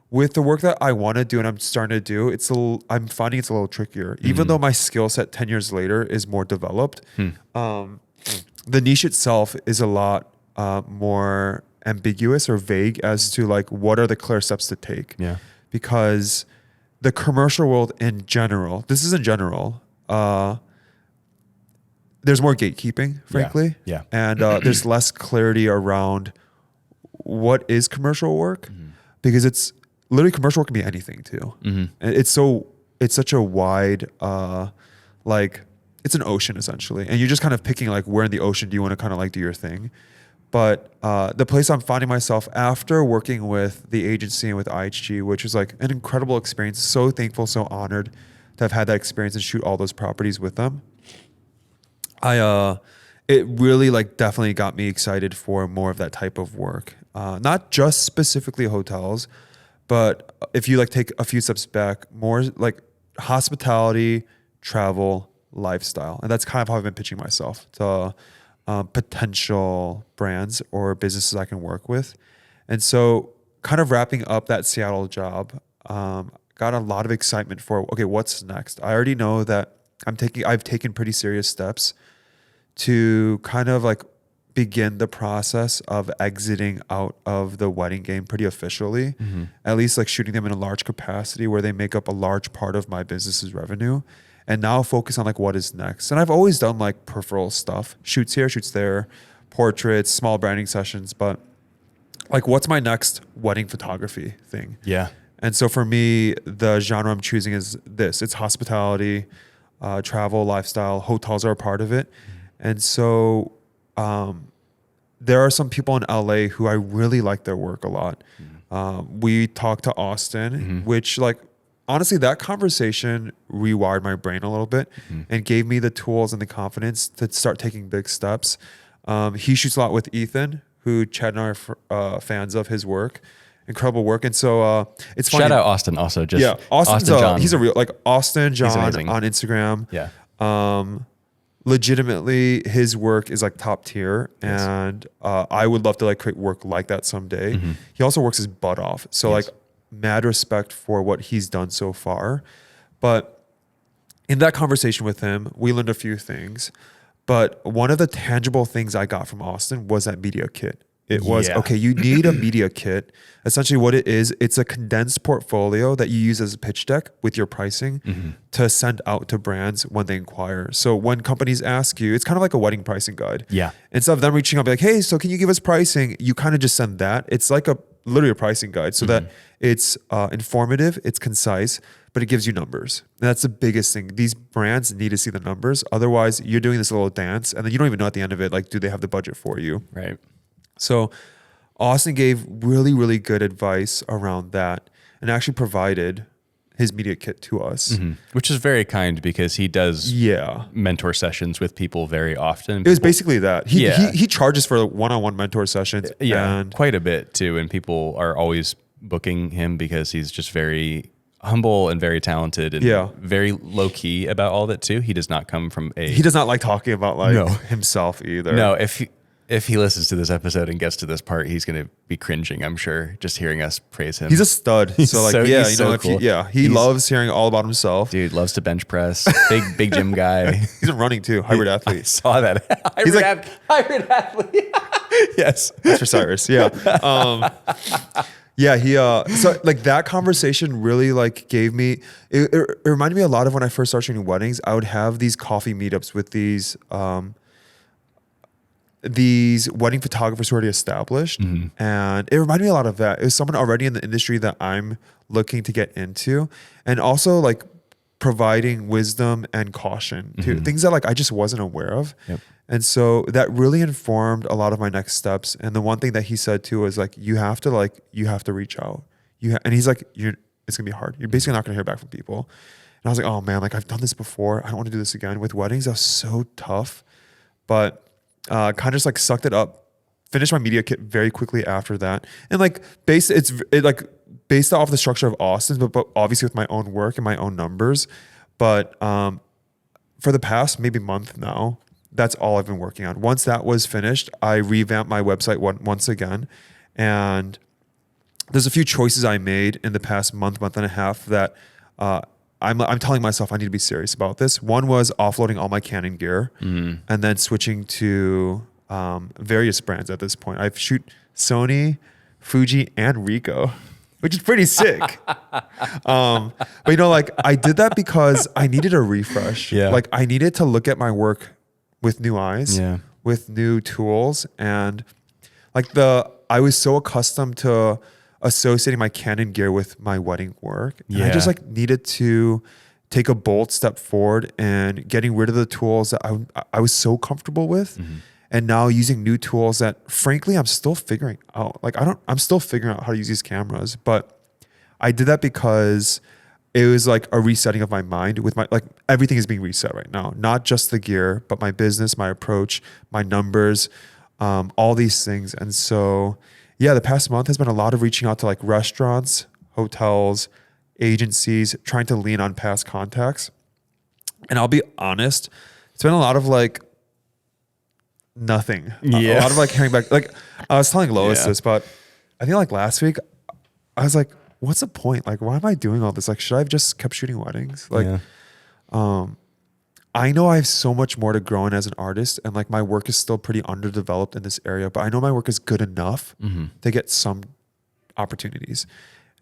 With the work that I want to do and I'm starting to do, I'm finding it's a little trickier. Even though my skill set 10 years later is more developed, the niche itself is a lot more ambiguous or vague as to like what are the clear steps to take. Yeah. Because the commercial world in general, this is in general, there's more gatekeeping, frankly. Yeah. And there's less clarity around what is commercial work because it's literally commercial work can be anything too. And it's such a wide, like it's an ocean essentially. And you're just kind of picking like where in the ocean do you want to kind of like do your thing. But the place I'm finding myself after working with the agency and with IHG, which was like an incredible experience, so thankful, so honored to have had that experience and shoot all those properties with them. It really like definitely got me excited for more of that type of work. Not just specifically hotels, but if you like take a few steps back, more like hospitality, travel, lifestyle. And that's kind of how I've been pitching myself to potential brands or businesses I can work with. And so kind of wrapping up that Seattle job, got a lot of excitement for, okay, what's next? I already know that I've taken pretty serious steps to kind of like begin the process of exiting out of the wedding game pretty officially, at least like shooting them in a large capacity where they make up a large part of my business's revenue. And now focus on like what is next. And I've always done like peripheral stuff, shoots here, shoots there, portraits, small branding sessions, but like what's my next wedding photography thing? Yeah. And so for me, the genre I'm choosing is this. It's hospitality, travel, lifestyle, hotels are a part of it. And so there are some people in LA who I really like their work a lot. We talked to Austin, which like, honestly, that conversation rewired my brain a little bit and gave me the tools and the confidence to start taking big steps. He shoots a lot with Ethan, who Chad and I are fans of his work. Incredible work. And so it's funny. Shout out Austin also. Just Yeah, Austin's Austin John. he's a real, like Austin John amazing. on Instagram. Yeah. Legitimately, his work is like top tier. Yes. And I would love to like create work like that someday. He also works his butt off. So like mad respect for what he's done so far. But in that conversation with him, we learned a few things. But one of the tangible things I got from Austin was that media kit. It was, okay, you need a media kit. Essentially what it is, it's a condensed portfolio that you use as a pitch deck with your pricing to send out to brands when they inquire. So when companies ask you, it's kind of like a wedding pricing guide. Yeah. Instead of them reaching out, be like, hey, so can you give us pricing? You kind of just send that. It's like literally a pricing guide so that it's informative, it's concise, but it gives you numbers. And that's the biggest thing. These brands need to see the numbers. Otherwise, you're doing this little dance and then you don't even know at the end of it, like, do they have the budget for you? Right. So Austin gave really, really good advice around that and actually provided his media kit to us. Which is very kind because he does mentor sessions with people very often. It was basically that. He charges for one-on-one mentor sessions. And quite a bit too. And people are always booking him because he's just very humble and very talented and very low key about all of it too. He does not come from he does not like talking about like himself either. No, if he listens to this episode and gets to this part, he's going to be cringing, I'm sure, just hearing us praise him. He's a stud. So like, cool. He loves hearing all about himself. Dude, loves to bench press. Big gym guy. He's in running too. Hybrid athlete. I saw that. Hybrid athlete. Yes. That's for Cyrus. Yeah. So like that conversation really like gave me, it reminded me a lot of when I first started shooting weddings. I would have these coffee meetups with these, these wedding photographers who already established. And it reminded me a lot of that. It was someone already in the industry that I'm looking to get into. And also like providing wisdom and caution to things that like I just wasn't aware of. Yep. And so that really informed a lot of my next steps. And the one thing that he said too was like, you have to reach out. And he's like, it's gonna be hard. You're basically not gonna hear back from people. And I was like, oh man, like I've done this before. I don't want to do this again. With weddings, that was so tough. But kind of just like sucked it up. Finished my media kit very quickly after that. And like based off the structure of Austin's, but obviously with my own work and my own numbers. But for the past maybe month now, that's all I've been working on. Once that was finished, I revamped my website once again. And there's a few choices I made in the past month and a half that I'm telling myself I need to be serious about this. One was offloading all my Canon gear and then switching to various brands at this point. I shoot Sony, Fuji, and Ricoh, which is pretty sick. But you know, like I did that because I needed a refresh. Yeah. Like I needed to look at my work with new eyes, with new tools. And like I was so accustomed to associating my Canon gear with my wedding work. And I just like needed to take a bold step forward and getting rid of the tools that I was so comfortable with. And now using new tools that frankly, I'm still figuring out. Like I'm still figuring out how to use these cameras, but I did that because it was like a resetting of my mind with like everything is being reset right now, not just the gear, but my business, my approach, my numbers, all these things. And so, yeah, the past month has been a lot of reaching out to like restaurants, hotels, agencies, trying to lean on past contacts. And I'll be honest, it's been a lot of like nothing. A lot of like hearing back. Like I was telling Lois this, but I think like last week I was like, what's the point? Like, why am I doing all this? Like, should I have just kept shooting weddings? Like, I know I have so much more to grow in as an artist, and like my work is still pretty underdeveloped in this area, but I know my work is good enough to get some opportunities.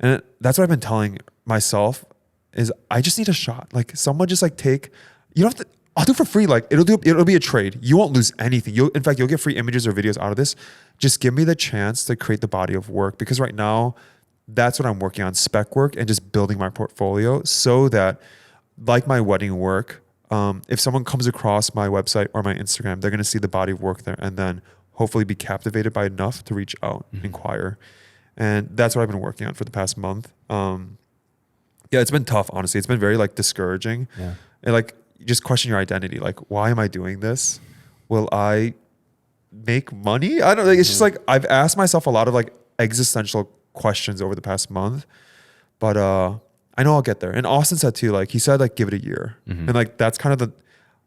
And that's what I've been telling myself is I just need a shot. Like someone just like you don't have to, I'll do it for free. Like it'll be a trade. You won't lose anything. In fact, you'll get free images or videos out of this. Just give me the chance to create the body of work, because right now that's what I'm working on, spec work and just building my portfolio so that like my wedding work, if someone comes across my website or my Instagram, they're going to see the body of work there and then hopefully be captivated by enough to reach out, inquire. And that's what I've been working on for the past month. Yeah, it's been tough, honestly. It's been very like discouraging. And like just question your identity. Like, why am I doing this? Will I make money? I don't know. It's just like I've asked myself a lot of like existential questions over the past month, but I know I'll get there. And Austin said too, like he said, like give it a year. And like that's kind of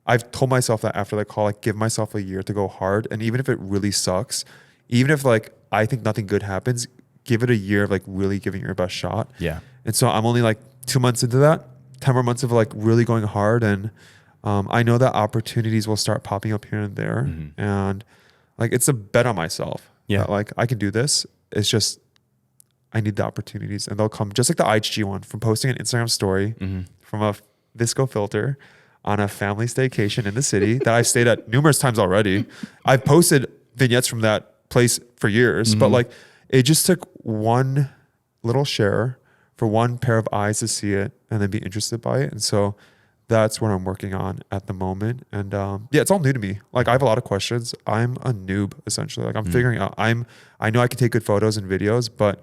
I've told myself that after that call, like give myself a year to go hard. And even if it really sucks, even if like I think nothing good happens, give it a year of like really giving it your best shot. Yeah. And so I'm only like 2 months into that, 10 more months of like really going hard. And I know that opportunities will start popping up here and there. And like it's a bet on myself. That, like I can do this. It's just I need the opportunities, and they'll come, just like the IHG one, from posting an Instagram story from a Visco filter on a family staycation in the city that I've stayed at numerous times already. I've posted vignettes from that place for years, but like it just took one little share for one pair of eyes to see it and then be interested by it. And so that's what I'm working on at the moment. And yeah, it's all new to me. Like I have a lot of questions. I'm a noob essentially. Like I'm figuring out, I know I can take good photos and videos, but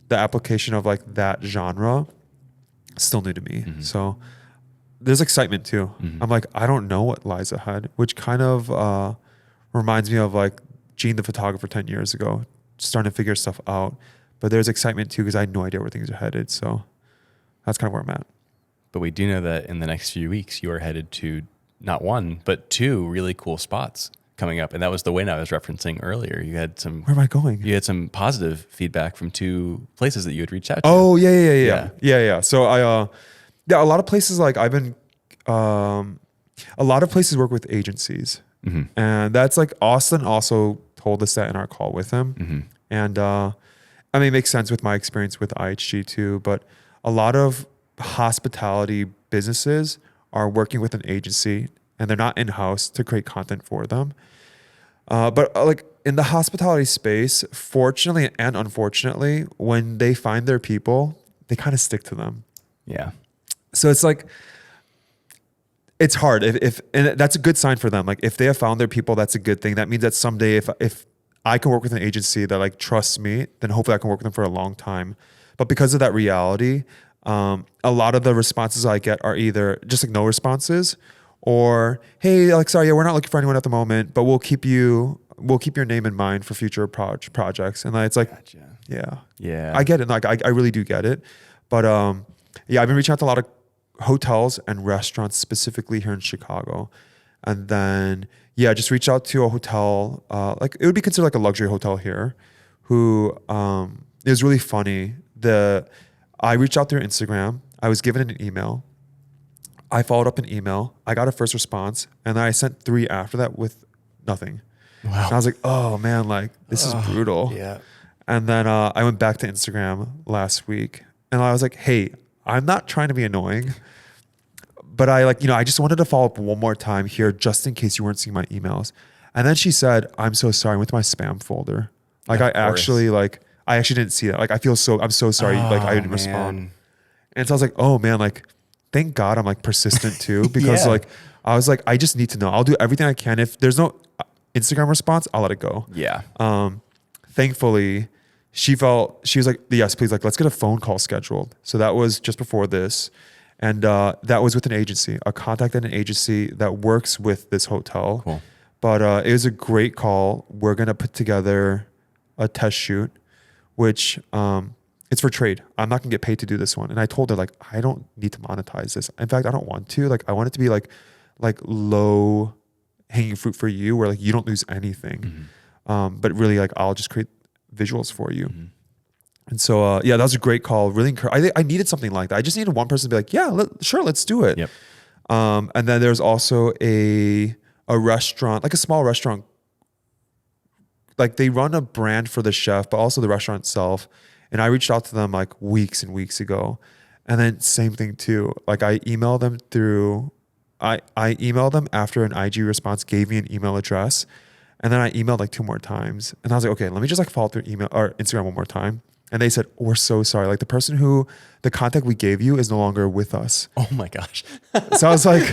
the application of like that genre is still new to me. So there's excitement too. I'm like, I don't know what lies ahead, which kind of reminds me of like Gene, the photographer 10 years ago, starting to figure stuff out. But there's excitement too, because I had no idea where things are headed. So that's kind of where I'm at. But we do know that in the next few weeks, you are headed to not one, but two really cool spots coming up. And that was the win I was referencing earlier. You had some... Where am I going? You had some positive feedback from two places that you had reached out to. Oh, yeah. So a lot of places, like I've been... a lot of places work with agencies. And that's like Austin also told us that in our call with him. And I mean, it makes sense with my experience with IHG too, but a lot of hospitality businesses are working with an agency and they're not in-house to create content for them. But like in the hospitality space, fortunately and unfortunately, when they find their people, they kind of stick to them. Yeah. So it's like, it's hard if and that's a good sign for them. Like if they have found their people, that's a good thing. That means that someday if I can work with an agency that like trusts me, then hopefully I can work with them for a long time. But because of that reality, a lot of the responses I get are either just like no responses, or hey, like sorry, yeah, we're not looking for anyone at the moment, but we'll keep your name in mind for future projects. And it's like, Gotcha. yeah, Yeah. I get it. Like I really do get it. But yeah, I've been reaching out to a lot of hotels and restaurants specifically here in Chicago. And then, yeah, just reach out to a hotel, like it would be considered like a luxury hotel here, who it was really funny. I reached out through Instagram. I was given an email. I followed up an email. I got a first response, and then I sent 3 after that with nothing. Wow. And I was like, oh man, like this is brutal. Yeah. And then I went back to Instagram last week, and I was like, hey, I'm not trying to be annoying, but I just wanted to follow up one more time here just in case you weren't seeing my emails. And then she said, I'm so sorry. I went to my spam folder. Like Of I course. actually didn't see that. Like I'm so sorry. Like I didn't respond. And so I was like, oh man, like thank God I'm like persistent too, because Yeah. like I was like, I just need to know. I'll do everything I can. If there's no Instagram response, I'll let it go. Yeah. Thankfully, she was like, yes, please, like let's get a phone call scheduled. So that was just before this. And that was with an agency, a contact at an agency that works with this hotel. Cool. But it was a great call. We're going to put together a test shoot, which it's for trade. I'm not going to get paid to do this one. And I told her, like, I don't need to monetize this. In fact, I don't want to. Like, I want it to be like low hanging fruit for you where like you don't lose anything. Mm-hmm. But really, like, I'll just create visuals for you. Mm-hmm. And so, yeah, that was a great call. Really, I needed something like that. I just needed one person to be like, yeah, sure, let's do it. Yep. And then there's also a restaurant, like a small restaurant. Like they run a brand for the chef, but also the restaurant itself. And I reached out to them like weeks and weeks ago. And then same thing too. Like I emailed them I emailed them after an IG response gave me an email address. And then I emailed like 2 more times. And I was like, okay, let me just like follow through email or Instagram one more time. And they said, we're so sorry. Like the contact we gave you is no longer with us. Oh my gosh. So I was like,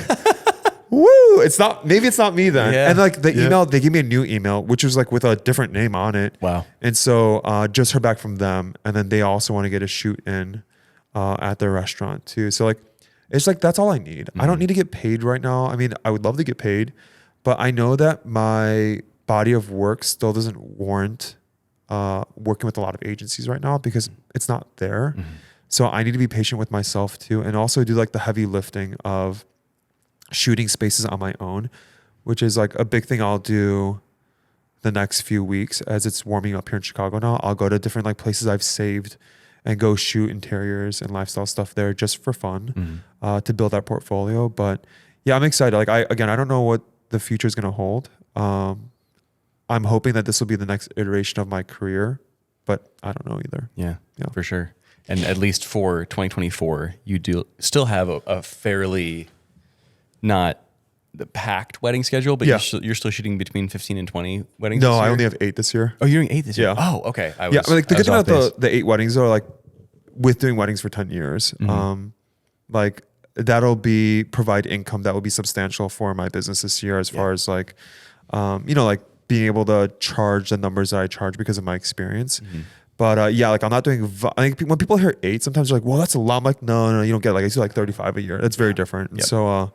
woo, maybe it's not me then. Yeah. And like the email, they gave me a new email, which was like with a different name on it. Wow. And so just heard back from them. And then they also want to get a shoot in at their restaurant too. So like, it's like, that's all I need. Mm-hmm. I don't need to get paid right now. I mean, I would love to get paid, but I know that my body of work still doesn't warrant working with a lot of agencies right now because it's not there. Mm-hmm. So I need to be patient with myself too. And also do like the heavy lifting of shooting spaces on my own, which is like a big thing I'll do the next few weeks as it's warming up here in Chicago now. I'll go to different like places I've saved and go shoot interiors and lifestyle stuff there just for fun, to build that portfolio. But yeah, I'm excited. Like I don't know what the future is going to hold. I'm hoping that this will be the next iteration of my career, but I don't know either. Yeah, for sure. And at least for 2024, you do still have a fairly not the packed wedding schedule, but you're still shooting between 15 and 20 weddings. No, this year? I only have 8 this year. Oh, you're doing 8 this year? Yeah. Oh, okay. Like the good thing about the 8 weddings are like with doing weddings for 10 years, like that'll provide income that will be substantial for my business this year as far as like, like being able to charge the numbers that I charge because of my experience. Mm-hmm. But yeah, like I'm not doing, I think when people hear 8, sometimes they're like, well, that's a lot. I'm like, no, you don't get it. Like I do like 35 a year. That's very different. Yep. So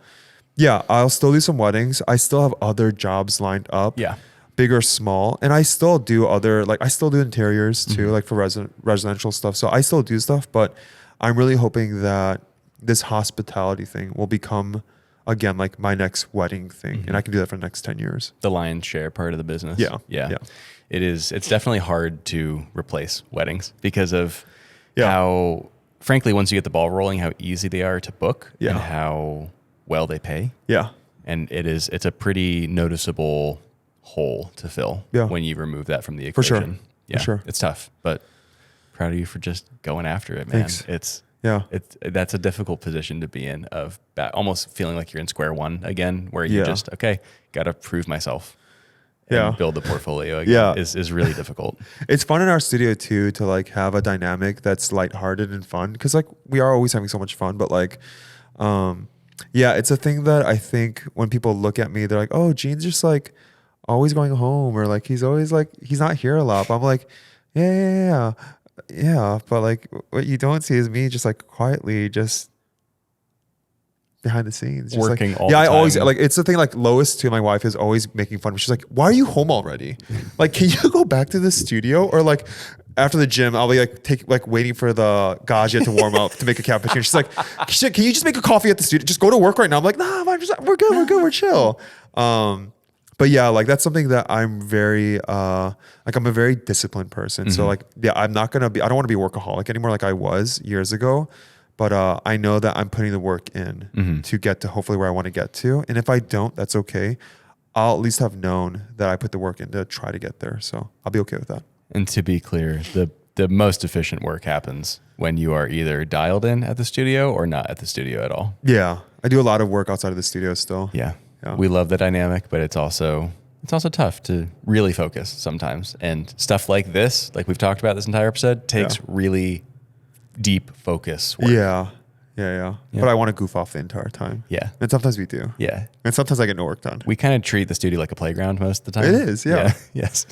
yeah, I'll still do some weddings. I still have other jobs lined up. Yeah. Big or small. And I still do I still do interiors too, like for residential stuff. So I still do stuff, but I'm really hoping that this hospitality thing will become again, like my next wedding thing. And I can do that for the next 10 years. The lion's share part of the business. Yeah. It's definitely hard to replace weddings because of how, frankly, once you get the ball rolling, how easy they are to book and how well they pay. Yeah. And it's a pretty noticeable hole to fill when you remove that from the equation. For sure. Yeah. For sure. It's tough, but proud of you for just going after it, man. Thanks. That's a difficult position to be in of almost feeling like you're in square one again, where you just, okay, got to prove myself. and build the portfolio Yeah. is really difficult. It's fun in our studio too to like have a dynamic that's lighthearted and fun because like we are always having so much fun, but like, yeah, it's a thing that I think when people look at me, they're like, "Oh, Gene's just like always going home," or like he's always like he's not here a lot. But I'm like, yeah. But like what you don't see is me just like quietly just behind the scenes, just Working like, all the I time. always like it's the thing. Like Lois too, my wife is always making fun of me. She's like, "Why are you home already? Like, can you go back to the studio?" Or like after the gym, I'll be like waiting for the gajah to warm up to make a cappuccino. She's like, "Shit, can you just make a coffee at the studio? Just go to work right now." I'm like, "Nah, we're good, we're chill." But yeah, like that's something that I'm very like I'm a very disciplined person. So like yeah, I don't want to be a workaholic anymore like I was years ago. But I know that I'm putting the work in to get to hopefully where I want to get to. And if I don't, that's okay. I'll at least have known that I put the work in to try to get there. So I'll be okay with that. And to be clear, the most efficient work happens when you are either dialed in at the studio or not at the studio at all. Yeah. I do a lot of work outside of the studio still. Yeah. We love the dynamic, but it's also tough to really focus sometimes. And stuff like this, like we've talked about this entire episode, takes really deep focus work. Yeah. But I want to goof off the entire time. Yeah. And sometimes we do. Yeah. And sometimes I get no work done. We kind of treat the studio like a playground most of the time. It is, yeah. Yes.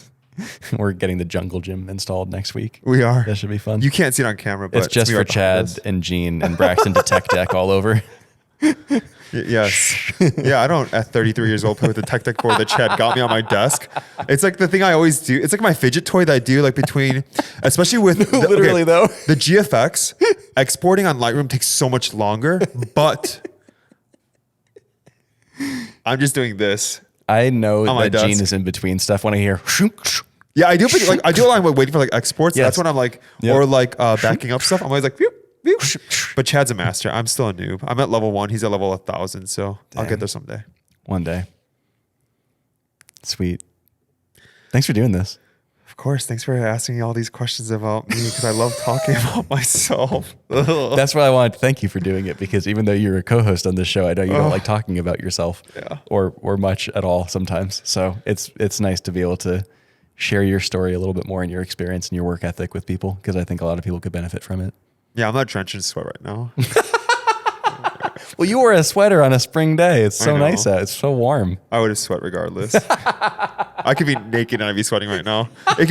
We're getting the jungle gym installed next week. We are. That should be fun. You can't see it on camera, but it's just for Chad and Gene and Braxton to tech deck all over. Yes. Yeah, I don't at 33 years old play with the tech deck board that Chad got me on my desk. It's like the thing I always do. It's like my fidget toy that I do like between, especially with literally though. The GFX exporting on Lightroom takes so much longer, but I'm just doing this. I know on my that Gene desk. is in between stuff when I hear Yeah, I do. Like I do a lot of waiting for like exports. Yes. That's when I'm like, or like backing up stuff. I'm always like, whoop, whoop. But Chad's a master. I'm still a noob. I'm at level 1. He's at level 1,000. So I'll get there someday. One day. Sweet. Thanks for doing this. Of course. Thanks for asking me all these questions about me because I love talking about myself. That's why I wanted to thank you for doing it, because even though you're a co-host on this show, I know you don't like talking about yourself or much at all sometimes. So it's nice to be able to share your story a little bit more and your experience and your work ethic with people, because I think a lot of people could benefit from it. Yeah, I'm not drenched in sweat right now. Well, you wore a sweater on a spring day. It's so nice out. It's so warm. I would have sweat regardless. I could be naked and I'd be sweating right now. It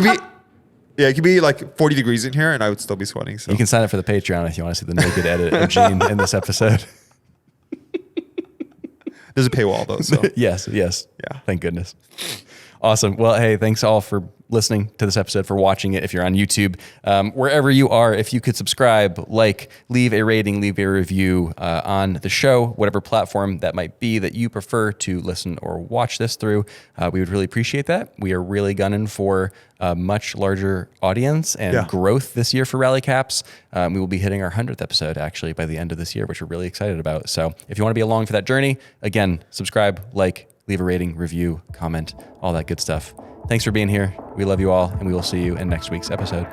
could be like 40 degrees in here and I would still be sweating. So You can sign up for the Patreon if you want to see the naked edit of Gene in this episode. there's a paywall though. So Yes. Yeah. Thank goodness. Awesome. Well, hey, thanks all for listening to this episode, for watching it. If you're on YouTube, wherever you are, if you could subscribe, leave a rating, leave a review on the show, whatever platform that might be that you prefer to listen or watch this through, we would really appreciate that. We are really gunning for a much larger audience and growth this year for Rally Caps. We will be hitting our 100th episode actually by the end of this year, which we're really excited about. So if you want to be along for that journey, again, subscribe, leave a rating, review, comment, all that good stuff. Thanks for being here. We love you all, and we will see you in next week's episode.